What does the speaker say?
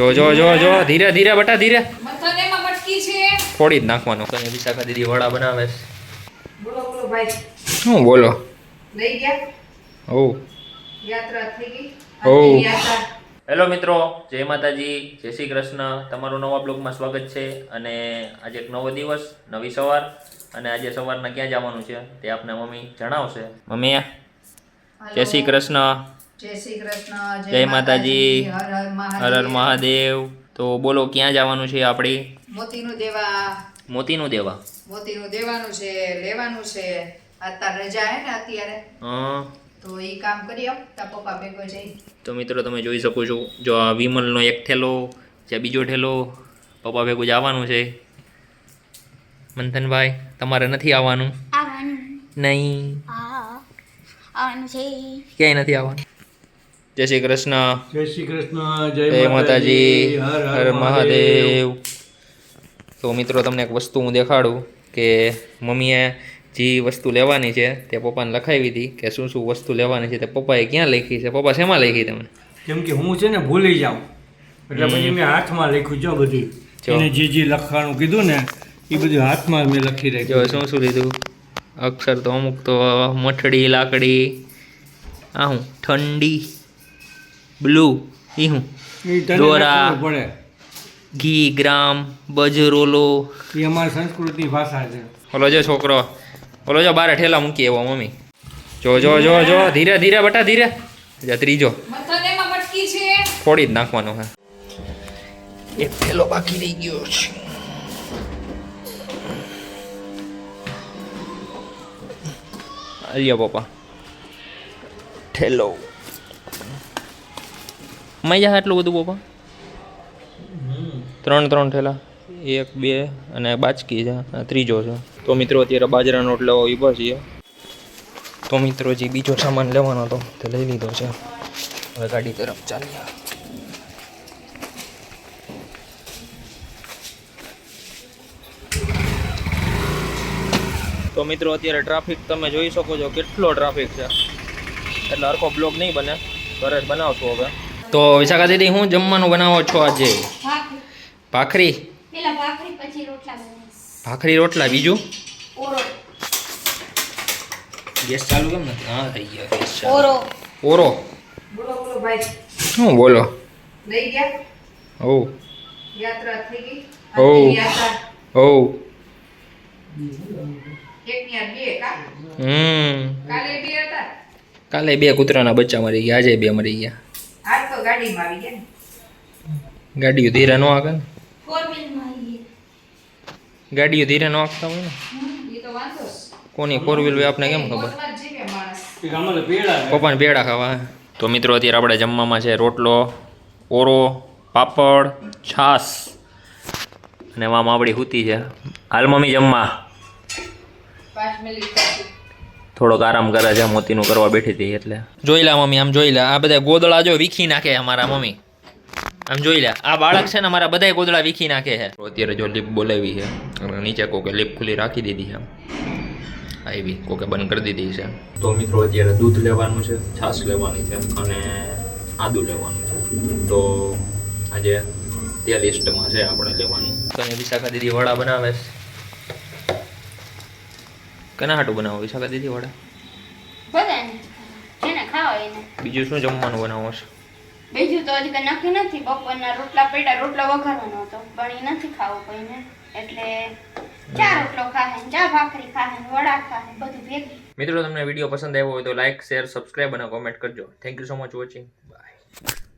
જો ધીરે ધીરે બટા ધીરે મથનેમાં મટકી છે. ફોડી જ નાખવાનું. તો વિશાખા દીદી વડા બનાવે છે. બોલો ભાઈ. શું બોલો? લઈ ગયા. ઓ યાત્રા થઈ ગઈ. ઓ યાત્રા. હેલો મિત્રો, જય માતાજી, જય શ્રી કૃષ્ણ. તમારું નવા બ્લોગમાં સ્વાગત છે. અને આજે એક નવો દિવસ, નવી સવાર. અને આજે સવારના ક્યાં જવાનું છે તે આપને મમ્મી જણાવશે. મમ્મી જય શ્રી કૃષ્ણ. જય શ્રી કૃષ્ણ. જય માતાજી. હર હર મહાદેવ. મહાદેવ. તો બોલો ક્યાં જવાનું છે આપણી? મોતીનું દેવા. મોતીનું દેવા. મોતીનું દેવાનું છે, લેવાનું છે. અત્યારે રજા હે ને અત્યારે. તો એ કામ કરી આવ તા પપ્પા ભેગો જઈ. તો મિત્રો તમે જોઈ શકો છો, જો આ વિમલનો એક ઠેલો છે, બીજો ઠેલો પપ્પા ભેગું જવાનું છે. મંથનભાઈ તમારે નથી આવવાનું? નહીં. ક્યાંય નથી આવવાનું. જય શ્રી કૃષ્ણ. જય શ્રી કૃષ્ણ. જય માતાજી. હર મહાદેવ. તો મિત્રો તમને એક વસ્તુ હું દેખાડું કે મમ્મીએ જે વસ્તુ લેવાની છે તે પપ્પાને લખાવી હતી કે શું શું વસ્તુ લેવાની છે. તે પપ્પાએ ક્યાં લખી છે? પપ્પા શેમાં લખી તમે? કેમ કે હું છે ને ભૂલી જાઉં એટલે પછી મેં હાથમાં લખ્યું છે બધું. એને જે લખવાનું કીધું ને એ બધું હાથમાં મેં લખી જો રાખ્યું. શું શું લીધું? અક્ષર તો અમુક તો મઠડી, લાકડી, આ હું ઠંડી, બ્લુ, એ હું એ તને દોરા, ખબર પડે. ઘી, ગ્રામ, બજરોલો. એ અમારી સંસ્કૃતિ ભાષા છે. ઓલો જો છોકરો, ઓલો જો બારે ઠેલા મૂકી એવો મમ્મી. જો ધીરે ધીરે બટા ધીરે. ત્રીજો મથનેમાં મટકી છે. ફોડી જ નાખવાનો હે. એક ઠેલો બાકી રહી ગયો છે. અલ્યા પપ્પા ઠેલો મજા આટલું બધું પપ્પા? ત્રણ ઠેલા, એક બે અને બાચકી છે, આ ત્રીજો છે. તો મિત્રો અત્યારે બાજરાનો રોટલો ઊભા છીએ. તો મિત્રો જે બીજો સામાન લેવાનો હતો તે લઈ લીધો છે. હવે ગાડી તરફ ચાલીએ. તો મિત્રો અત્યારે ટ્રાફિક તમે જોઈ શકો છો, કેટલો ટ્રાફિક છે. એટલે હરખો બ્લોગ નહીં બને, ઘરે જ બનાવશું હવે. તો વિશાખા દીદી હું જમવાનું બનાવો છો આજે? ભાખરી. પેલા ભાખરી પછી રોટલા બનાવીશ. ભાખરી રોટલા, બીજું? ઓરો. ગેસ ચાલુ કેમ નથી? હા થઈ ગયો ગેસ ચાલુ. ઓરો. ઓરો. બોલો ભાઈ. શું બોલો? લઈ ગયા. ઓ યાત્રા થઈ ગઈ. ઓ યાત્રા. ઓ એકની આ બે કા. કાલે બે હતા. કાલે બે કૂતરાના બચ્ચા મરી ગયા, આજે બે મરી ગયા. આજ તો ગાડીમાં આવી ગયા ને. ગાડીઓ ધીરે ન હાકે ને. ફોર વ્હીલમાં આવીએ. ગાડીઓ ધીરે ન હાંકતા હોય ને. એ તો વાંધો છે. કોની ફોર વ્હીલ હોય આપને કેમ ખબર? મોજમાં જ જીવે માણસ. એક અમારે પેડા છે. પપ્પાને પેડા ખાવા. તો મિત્રો અત્યારે આપણે જમવામાં છે રોટલો, ઓરો, પાપડ, છાશ અને એમાં માવડી હૂતી છે. હાલ મમ્મી જમવા. 5 મિનિટ પછી. થોડોક આરામ કરે છે, મોતીનું કરવા બેઠી હતી એટલે. જોઈ લે મમ્મી, આમ જોઈ લે, આ બધા ગોદડા જો વીખી નાખે અમારા મમ્મી. આમ જોઈ લે, આ બાળક છે ને અમારા બધા ગોદડા વીખી નાખે છે. અત્યારે જો લીપ બોલાવી છે, નીચે કોકે લીપ ખુલ્લી રાખી દીધી છે, આવી કોકે બંધ કરી દીધી છે. તો મિત્રો અત્યારે દૂધ લેવાનું છે, છાશ લેવાની છે અને આદુ લેવાનું છે. તો આજે તે લિસ્ટમાં છે આપણે લેવાનું. તો વિશાખા દીદી વડા બનાવે છે. કેના હાટું બનાવો વિશાખા દીદી વડા? બધાને જેને ખાવા એને. બીજું શું જમવાનું બનાવો છે? બીજું તો હજી કઈ નક્કી નથી. બપોરના રોટલા પડ્યા, રોટલો વઘારવાનો હતો પણ એ નથી ખાવું કોઈને, એટલે ચા રોટલો ખાહે, ચા ભાખરી ખાહે, વડા ખાહે, બધું ભેગું. મિત્રો તમને વિડીયો પસંદ આવ્યો હોય તો લાઈક, શેર, સબસ્ક્રાઇબ અને કોમેન્ટ કરજો. Thank you so much watching. By.